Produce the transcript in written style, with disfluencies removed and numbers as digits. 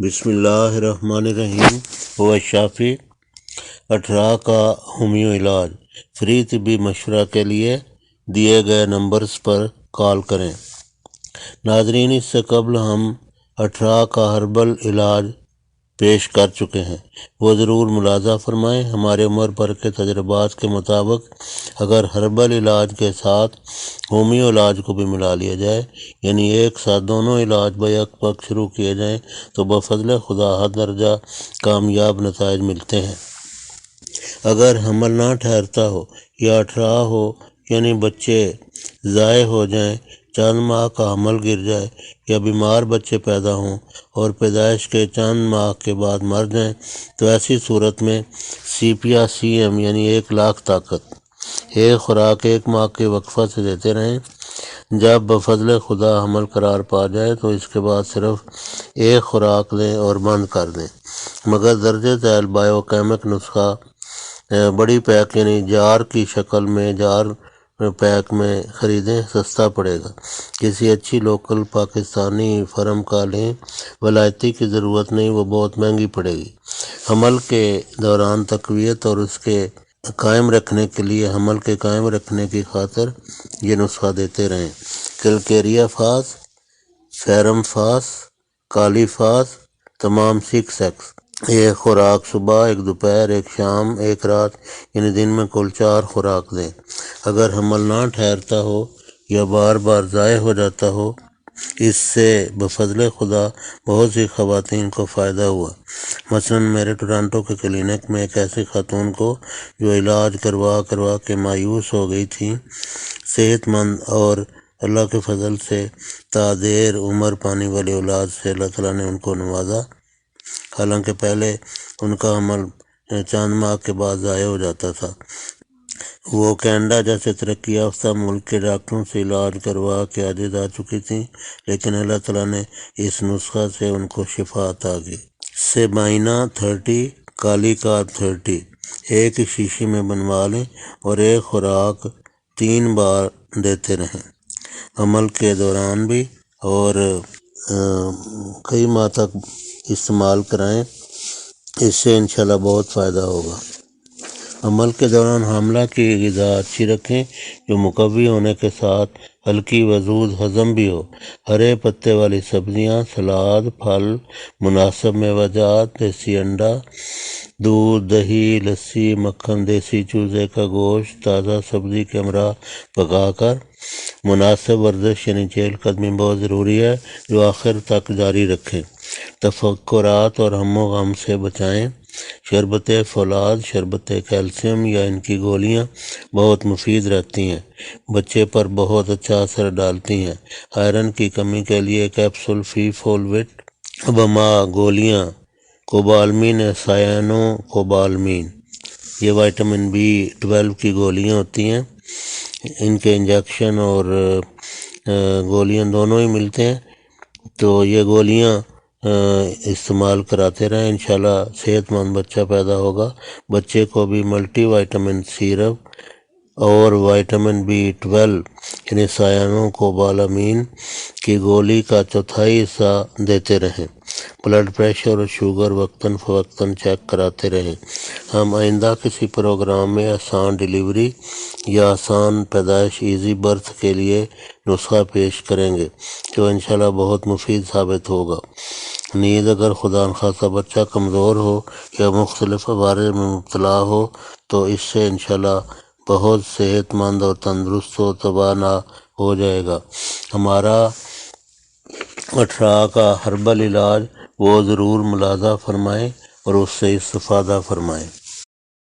بسم اللہ الرحمن الرحیم۔ ہوا شافی 18 کا ہومیو علاج۔ فری طبی مشورہ کے لیے دیے گئے نمبرز پر کال کریں۔ ناظرین، اس سے قبل ہم 18 کا ہربل علاج پیش کر چکے ہیں، وہ ضرور ملاحظہ فرمائیں۔ ہمارے عمر بھر کے تجربات کے مطابق اگر ہربل علاج کے ساتھ ہومیو علاج کو بھی ملا لیا جائے، یعنی ایک ساتھ دونوں علاج بیک وقت شروع کیے جائیں، تو بفضل خدا حد درجہ کامیاب نتائج ملتے ہیں۔ اگر حمل نہ ٹھہرتا ہو یا 18 ہو، یعنی بچے ضائع ہو جائیں، چند ماہ کا حمل گر جائے یا بیمار بچے پیدا ہوں اور پیدائش کے چند ماہ کے بعد مر جائیں، تو ایسی صورت میں CPR-CM یعنی 1 لاکھ طاقت ایک خوراک 1 ماہ کے وقفہ سے دیتے رہیں۔ جب بفضل خدا حمل قرار پا جائے تو اس کے بعد صرف 1 خوراک دیں اور بند کر دیں، مگر درجہ ذیل بائیو کیمک نسخہ بڑی پیک یعنی جار کی شکل میں جار پیک میں خریدیں، سستا پڑے گا۔ کسی اچھی لوکل پاکستانی فرم کا لیں، ولایتی کی ضرورت نہیں، وہ بہت مہنگی پڑے گی۔ حمل کے دوران تقویت اور اس کے قائم رکھنے کے لیے حمل کے قائم رکھنے کی خاطر یہ نسخہ دیتے رہیں۔ کلکیریا فاس، فیرم فاس، کالی فاس، تمام 6X، 1 خوراک صبح، 1 دوپہر، 1 شام، 1 رات، یعنی دن میں کل 4 خوراک دیں۔ اگر حمل نہ ٹھہرتا ہو یا بار بار ضائع ہو جاتا ہو، اس سے بفضل خدا بہت سی خواتین کو فائدہ ہوا۔ مثلا میرے ٹورانٹو کے کلینک میں ایک ایسی خاتون کو جو علاج کروا کے مایوس ہو گئی تھیں، صحت مند اور اللہ کے فضل سے دیر عمر پانے والی اولاد سے اللہ تعالیٰ نے ان کو نوازا، حالانکہ پہلے ان کا حمل چند ماہ کے بعد ضائع ہو جاتا تھا۔ وہ کینیڈا جیسے ترقی یافتہ ملک کے ڈاکٹروں سے علاج کروا کے عاجز آ چکی تھیں، لیکن اللہ تعالیٰ نے اس نسخہ سے ان کو شفا عطا کی۔ سیبائنا 30، کالی کارب 30 ایک ہی شیشی میں بنوا لیں اور 1 خوراک 3 بار دیتے رہیں، حمل کے دوران بھی، اور کئی ماہ تک استعمال کرائیں۔ اس سے انشاءاللہ بہت فائدہ ہوگا۔ حمل کے دوران حاملہ کی غذا اچھی رکھیں جو مقوی ہونے کے ساتھ ہلکی وزود ہضم بھی ہو۔ ہرے پتے والی سبزیاں، سلاد، پھل، مناسب میوہ جات، دیسی انڈا، دودھ، دہی، لسی، مکھن، دیسی چوزے کا گوشت، تازہ سبزی کے ہمراہ پکا کر۔ مناسب ورزش یعنی چہل قدمی بہت ضروری ہے جو آخر تک جاری رکھیں۔ تفکرات اور ہم و غم سے بچائیں۔ شربت فولاد، شربت کیلشیم یا ان کی گولیاں بہت مفید رہتی ہیں، بچے پر بہت اچھا اثر ڈالتی ہیں۔ آئرن کی کمی کے لیے کیپسول فی فولویٹ، بما گولیاں، کوبالمین، سائنو کوبالمین، یہ وائٹامن B12 کی گولیاں ہوتی ہیں۔ ان کے انجیکشن اور گولیاں دونوں ہی ملتے ہیں، تو یہ گولیاں استعمال کراتے رہیں، انشاءاللہ صحت مند بچہ پیدا ہوگا۔ بچے کو بھی ملٹی وائٹامن سیرپ اور وائٹامن B12 یعنی سائنو کوبالامین کی گولی کا 1/4 حصہ دیتے رہیں۔ بلڈ پریشر اور شوگر وقتاً فوقتاً چیک کراتے رہیں۔ ہم آئندہ کسی پروگرام میں آسان ڈیلیوری یا آسان پیدائش ایزی برتھ کے لیے نسخہ پیش کریں گے جو انشاءاللہ بہت مفید ثابت ہوگا۔ نیز اگر خدا نخواستہ بچہ کمزور ہو یا مختلف عوارض میں مبتلا ہو تو اس سے انشاءاللہ بہت صحت مند اور تندرست و توانا ہو جائے گا۔ ہمارا 18 کا ہربل علاج وہ ضرور ملاحظہ فرمائیں اور اس سے استفادہ فرمائیں۔